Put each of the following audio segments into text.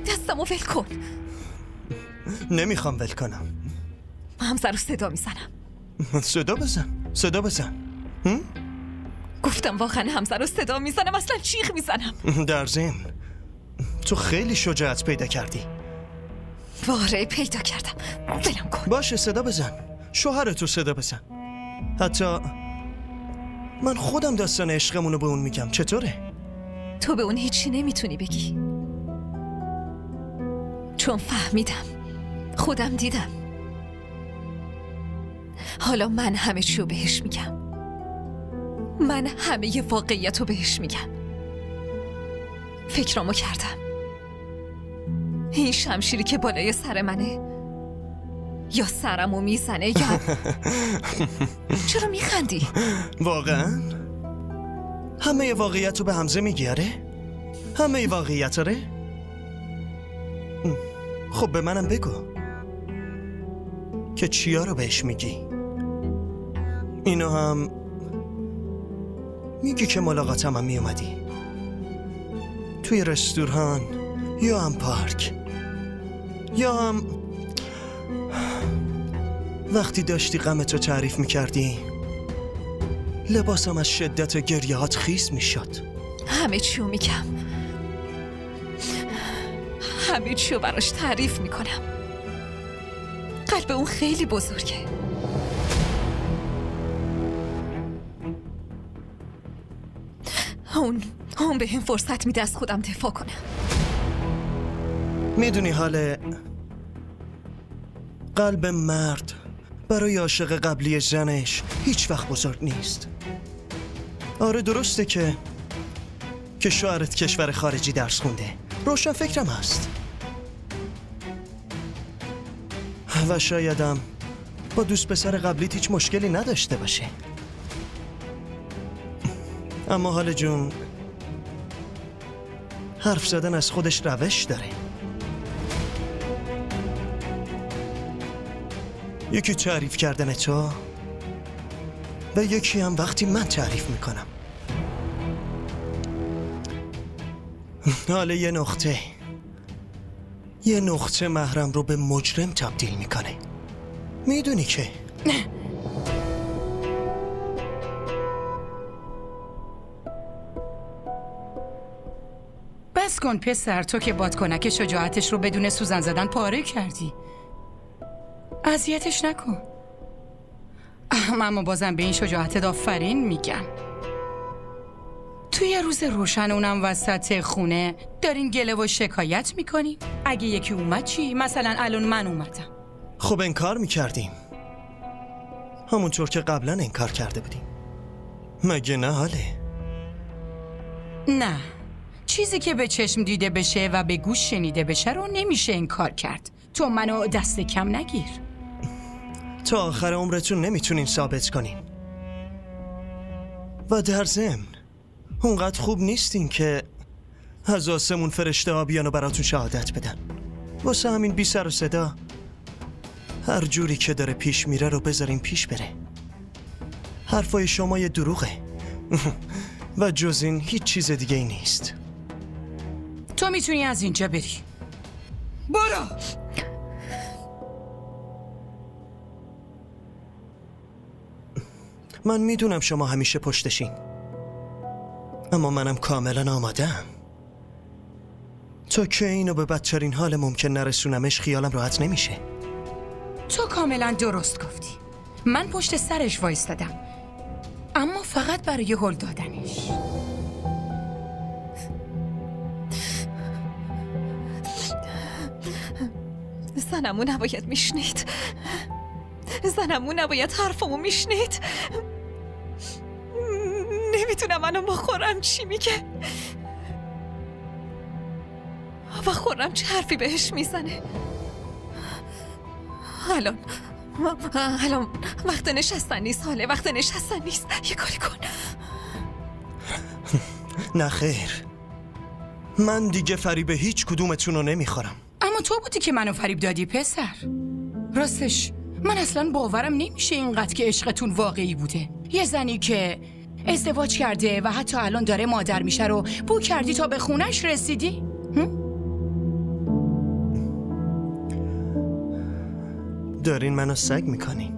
دستمو ول کن. نمیخوام ول کنم. همسر رو صدا میزنم. صدا بزن. گفتم واقعا همسر رو صدا میزنم، اصلا جیغ میزنم. در ضمن تو خیلی شجاعت پیدا کردی. واره پیدا کردم. ولم کن. باشه صدا بزن. شوهرتو صدا بزن. حتی من خودم داستان عشقمونو به اون میگم. چطوره؟ تو به اون هیچی نمیتونی بگی، چون فهمیدم، خودم دیدم. حالا من همه چیو بهش میگم. من همه واقعیتو بهش میگم. فکرامو کردم. این شمشیری که بالای سر منه یا سرمو میزنه یا چرا میخندی؟ واقعا؟ همه واقعیتو به حمزه میگی؟ آره؟ همه واقعیت آره؟ خب به منم بگو که چیا رو بهش میگی؟ اینو هم میگی که ملاقاتم هم میومدی توی رستوران یا هم پارک یا هم وقتی داشتی غمتو تعریف میکردی لباسم از شدت گریهات خیس میشد. همه چیو میگم، همه چیو براش تعریف میکنم. قلب اون خیلی بزرگه. اون به هم فرصت میده از خودم دفاع کنم. میدونی حال قلب مرد برای عاشق قبلی زنش هیچ وقت بزرگ نیست. آره درسته که شوهرت کشور خارجی درس خونده، روشن فکرم هست و شایدم با دوست پسر قبلیت هیچ مشکلی نداشته باشه. اما حال جون حرف زدن از خودش روش داره. یکی تعریف کردن تو و یکی هم وقتی من تعریف میکنم. حالا یه نقطه محرم رو به مجرم تبدیل میکنه. میدونی که بس کن پسر، تو که بادکنک شجاعتش رو بدون سوزن زدن پاره کردی. اذیتش نکن. اما بازم به این شجاعتت آفرین میگم. توی یه روز روشن اونم وسط خونه دارین گله و شکایت میکنی؟ اگه یکی اومد چی؟ مثلا الان من اومدم. خب انکار میکردیم همونطور که قبلا انکار کرده بودیم. مگه نه حاله؟ نه، چیزی که به چشم دیده بشه و به گوش شنیده بشه رو نمیشه انکار کرد. تو منو دست کم نگیر. تا آخر عمرتون نمیتونین ثابت کنین و در ضمن اونقدر خوب نیستین که از آسمون فرشته ها بیان و براتون شهادت بدن. واسه همین بی سر و صدا هر جوری که داره پیش میره رو بذارین پیش بره. حرفای شما یه دروغه و جز این هیچ چیز دیگه ای نیست. تو میتونی از اینجا بری. برو. من میدونم شما همیشه پشتشین، اما منم کاملا آمادم. تا که اینو به بدترین حال ممکن نرسونمش خیالم راحت نمیشه. تو کاملا درست گفتی. من پشت سرش وایستادم، اما فقط برای هل دادنش. زنمو نباید میشنید. زنمو نباید حرفمو میشنید. نمیتونم منو با خورم چی میگه و خورم چه حرفی بهش میزنه. الان وقت نشستن نیست. حاله وقت نشستن نیست. یه کاری کن. نه خیر، من دیگه فریب هیچ کدومتون رو نمیخورم. اما تو بودی که منو فریب دادی پسر. راستش من اصلا باورم نمیشه اینقدر که عشقتون واقعی بوده. یه زنی که ازدواج کرده و حتی الان داره مادر میشه رو بو کردی تا به خونش رسیدی؟ دارین منو سگ میکنین؟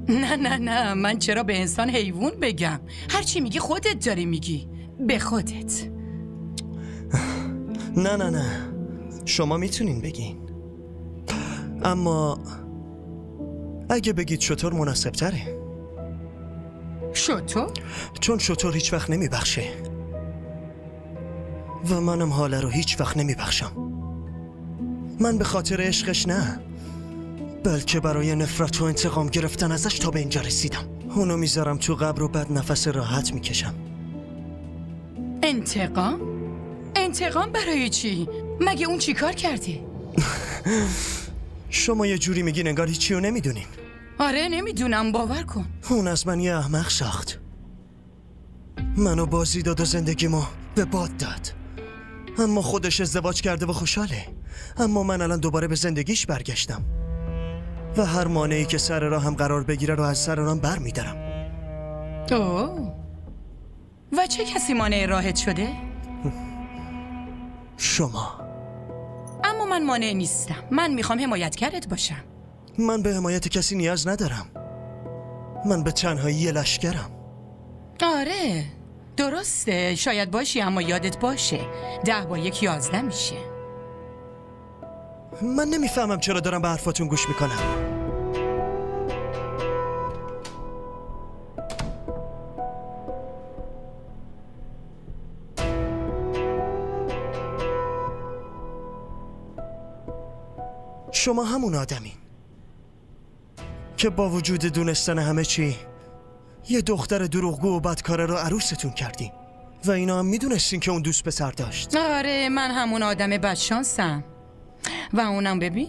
نه من چرا به انسان حیوان بگم؟ هرچی میگی خودت داری میگی، به خودت. نه شما میتونین بگین، اما اگه بگید شطور مناسب تره. شطور؟ چون شطور هیچ وقت نمیبخشه و منم حاله رو هیچ وقت نمیبخشم. من به خاطر عشقش نه، بلکه برای نفرت و انتقام گرفتن ازش تا به اینجا رسیدم. اونو میذارم تو قبر و بعد نفس راحت میکشم. انتقام؟ انتقام برای چی؟ مگه اون چی کار کردی؟ شما یه جوری میگین انگار هیچی رو نمیدونین. آره نمیدونم، باور کن. اون از من یه احمق ساخت، منو بازی داد و زندگیمو به باد داد. اما خودش ازدواج کرده و خوشحاله. اما من الان دوباره به زندگیش برگشتم و هر مانعی که سر راه هم قرار بگیره رو از سر راهم بر میدارم. اوه، و چه کسی مانع راحت شده؟ شما. اما من مانع نیستم، من میخوام حمایتگرت باشم. من به حمایت کسی نیاز ندارم، من به تنهایی لشکرم. آره درسته، شاید باشی اما یادت باشه 10 با 1 11 میشه. من نمیفهمم چرا دارم به حرفاتون گوش میکنم. شما همون آدمین که با وجود دونستن همه چی یه دختر دروغگو و بدکاره رو عروستون کردین و اینا هم میدونستین که اون دوست پسر داشت. آره من همون آدم بدشانسم و اونم ببین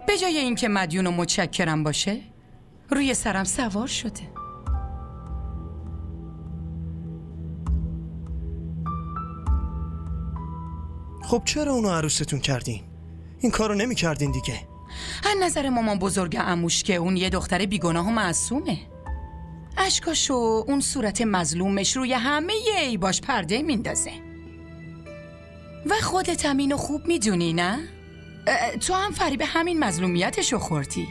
به جای اینکه مدیون و متشکرم باشه روی سرم سوار شده. خب چرا اونو عروستون کردین؟ این کارو نمی کردین دیگه. از نظر مامان بزرگ عموش که اون یه دختر بیگناه و معصومه، اشکاشو اون صورت مظلومش روی همه عیباش پرده میندازه و خودت هم اینو خوب میدونی نه؟ تو هم فریب همین مظلومیتشو خوردی.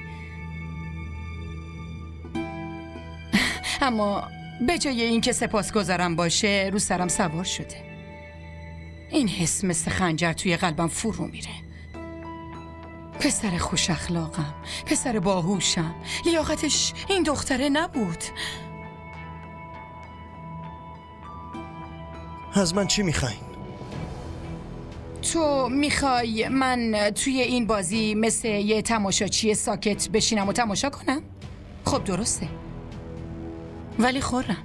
اما به جای اینکه سپاسگزارم باشه رو سرم سوار شده. این حس مثل خنجر توی قلبم فرو میره. پسر خوش اخلاقم، پسر باهوشم، لیاقتش این دختره نبود. از من چی میخواین؟ تو میخوای من توی این بازی مثل یه تماشاچی ساکت بشینم و تماشا کنم؟ خب درسته، ولی خورم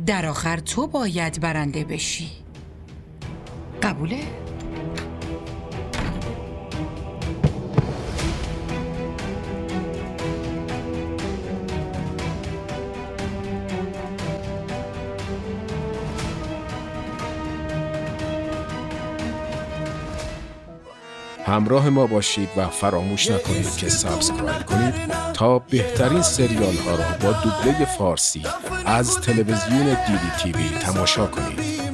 در آخر تو باید برنده بشی. قبوله؟ همراه ما باشید و فراموش نکنید که سابسکرایب کنید تا بهترین سریال ها را با دوبله فارسی از تلویزیون دیدی تیوی تماشا کنید.